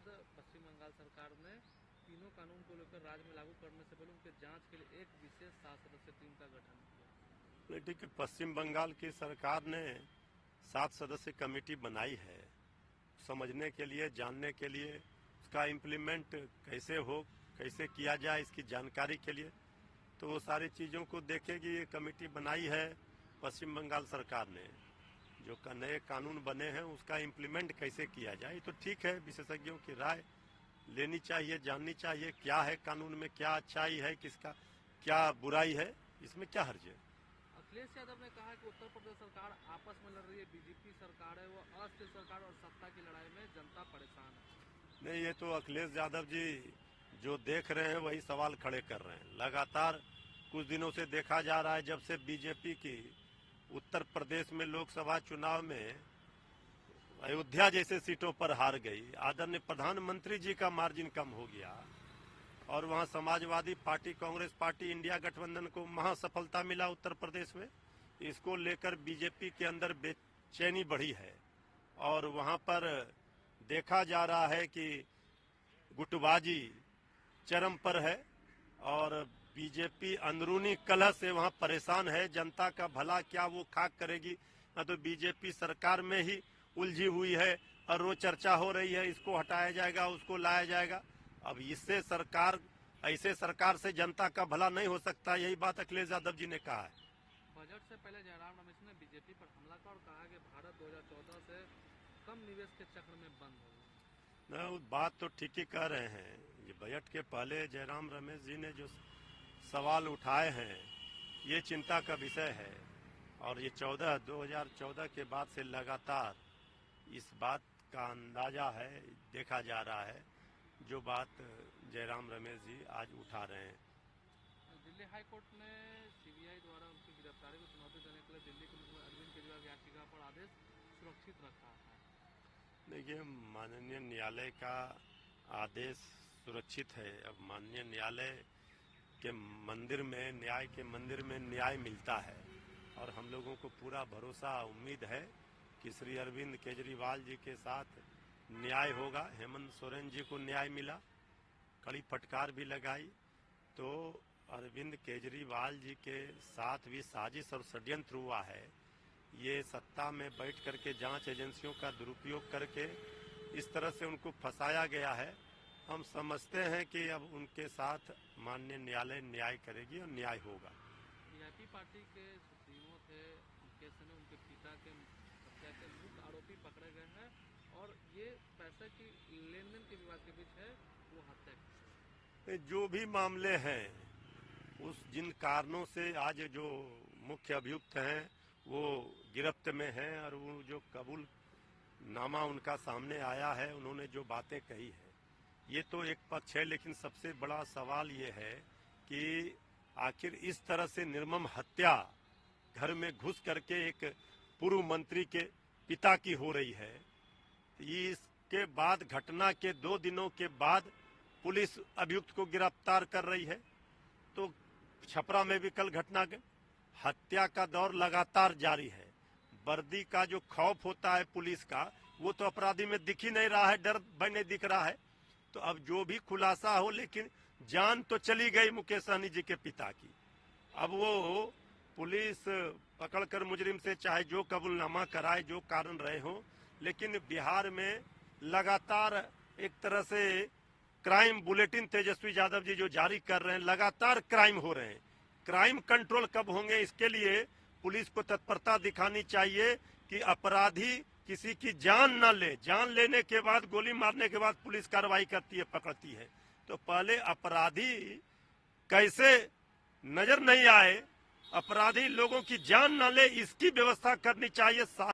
बाद पश्चिम बंगाल सरकार ने तीनों कानून को लेकर राज्य में लागू करने से पहले उनके जांच के लिए एक विशेष 7 सदस्यीय टीम का गठन किया। ठीक है, पश्चिम बंगाल की सरकार ने 7 सदस्य कमेटी बनाई है समझने के लिए, जानने के लिए, उसका इम्प्लीमेंट कैसे हो, कैसे किया जाए, इसकी जानकारी के लिए। तो वो सारी चीज़ों को देखेगी। ये कमेटी बनाई है पश्चिम बंगाल सरकार ने, जो नए कानून बने हैं उसका इम्प्लीमेंट कैसे किया जाए। तो ठीक है, विशेषज्ञों की राय लेनी चाहिए, जाननी चाहिए क्या है कानून में, क्या अच्छाई है, किसका क्या बुराई है, इसमें क्या हर्ज है। अखिलेश यादव ने कहा कि उत्तर प्रदेश सरकार आपस में लड़ रही है, बीजेपी सरकार है वो अस्थिर सरकार और सत्ता की लड़ाई में जनता परेशान है। नहीं, ये तो अखिलेश यादव जी जो देख रहे हैं वही सवाल खड़े कर रहे हैं। लगातार कुछ दिनों से देखा जा रहा है, जब से बीजेपी की उत्तर प्रदेश में लोकसभा चुनाव में अयोध्या जैसे सीटों पर हार गई, आदरणीय प्रधानमंत्री जी का मार्जिन कम हो गया और वहां Samajwadi party, Congress party, India गठबंधन को महासफलता मिला उत्तर प्रदेश में। इसको लेकर बीजेपी के अंदर बेचैनी बढ़ी है और वहां पर देखा जा रहा है कि गुटबाजी चरम पर है और बीजेपी अंदरूनी कलह से वहां परेशान है। जनता का भला क्या वो खाक करेगी, ना तो बीजेपी सरकार में ही उलझी हुई है और रोज चर्चा हो रही है, इसको हटाया जाएगा, उसको लाया जाएगा। अब इससे सरकार, ऐसे सरकार से जनता का भला नहीं हो सकता। यही बात अखिलेश यादव जी ने कहा है। बजट से पहले जयराम रमेश ने बीजेपी पर हमला किया और कहा कि भारत 2014 से कम निवेश के चक्र में बंद हो गया। बात तो ठीक ही कह रहे हैं। ये बजट के पहले जयराम रमेश जी ने जो सवाल उठाए हैं ये चिंता का विषय है और ये 2014 के बाद से लगातार इस बात का अंदाजा है, देखा जा रहा है, जो बात जयराम रमेश जी आज उठा रहे हैं। दिल्ली हाई कोर्ट ने सीबीआई द्वारा उनकी गिरफ्तारी को चुनौती देने के लिए दिल्ली के मुख्यमंत्री अरविंद केजरीवाल की याचिका पर आदेश सुरक्षित रखा है। देखिए, माननीय न्यायालय का आदेश सुरक्षित है। अब माननीय न्यायालय के मंदिर में, न्याय के मंदिर में न्याय मिलता है और हम लोगों को पूरा भरोसा, उम्मीद है कि श्री अरविंद केजरीवाल जी के साथ न्याय होगा। हेमंत सोरेन जी को न्याय मिला, कड़ी फटकार भी लगाई, तो अरविंद केजरीवाल जी के साथ भी साजिश और षड्यंत्र हुआ है। ये सत्ता में बैठ करके जांच एजेंसियों का दुरुपयोग करके इस तरह से उनको फंसाया गया है। हम समझते हैं कि अब उनके साथ माननीय न्यायालय न्याय करेगी और न्याय होगा। वीआईपी पार्टी के सुप्रीमो थे मुकेश सहनी, उनके पिता के हत्या के मुख्य आरोपी पकड़े गए हैं और ये पैसे की लेन देन के विवाद के बीच है वो हत्या। जो भी मामले हैं, उस जिन कारणों से आज जो मुख्य अभियुक्त हैं वो गिरफ्त में हैं और वो जो कबूल नामा उनका सामने आया है, उन्होंने जो बातें कही है, ये तो एक पक्ष है। लेकिन सबसे बड़ा सवाल ये है कि आखिर इस तरह से निर्मम हत्या घर में घुस करके एक पूर्व मंत्री के पिता की हो रही है। इसके बाद, घटना के 2 दिनों के बाद पुलिस अभियुक्त को गिरफ्तार कर रही है। तो छपरा में भी कल घटना के हत्या का दौर लगातार जारी है। वर्दी का जो खौफ होता है पुलिस का, वो तो अपराधी में दिख ही नहीं रहा है, डर नहीं दिख रहा है। तो अब जो भी खुलासा हो, लेकिन जान तो चली गई मुकेश सहनी जी के पिता की। अब वो पुलिस पकड़कर मुजरिम से चाहे जो कबूलनामा कराए, जो कारण रहे हो, लेकिन बिहार में लगातार एक तरह से क्राइम बुलेटिन तेजस्वी यादव जी जो जारी कर रहे हैं, लगातार क्राइम हो रहे हैं। क्राइम कंट्रोल कब होंगे, इसके लिए पुलिस को तत्परता दिखानी चाहिए कि अपराधी किसी की जान न ले। जान लेने के बाद, गोली मारने के बाद पुलिस कार्रवाई करती है, पकड़ती है। तो पहले अपराधी कैसे नजर नहीं आए, अपराधी लोगों की जान न ले, इसकी व्यवस्था करनी चाहिए।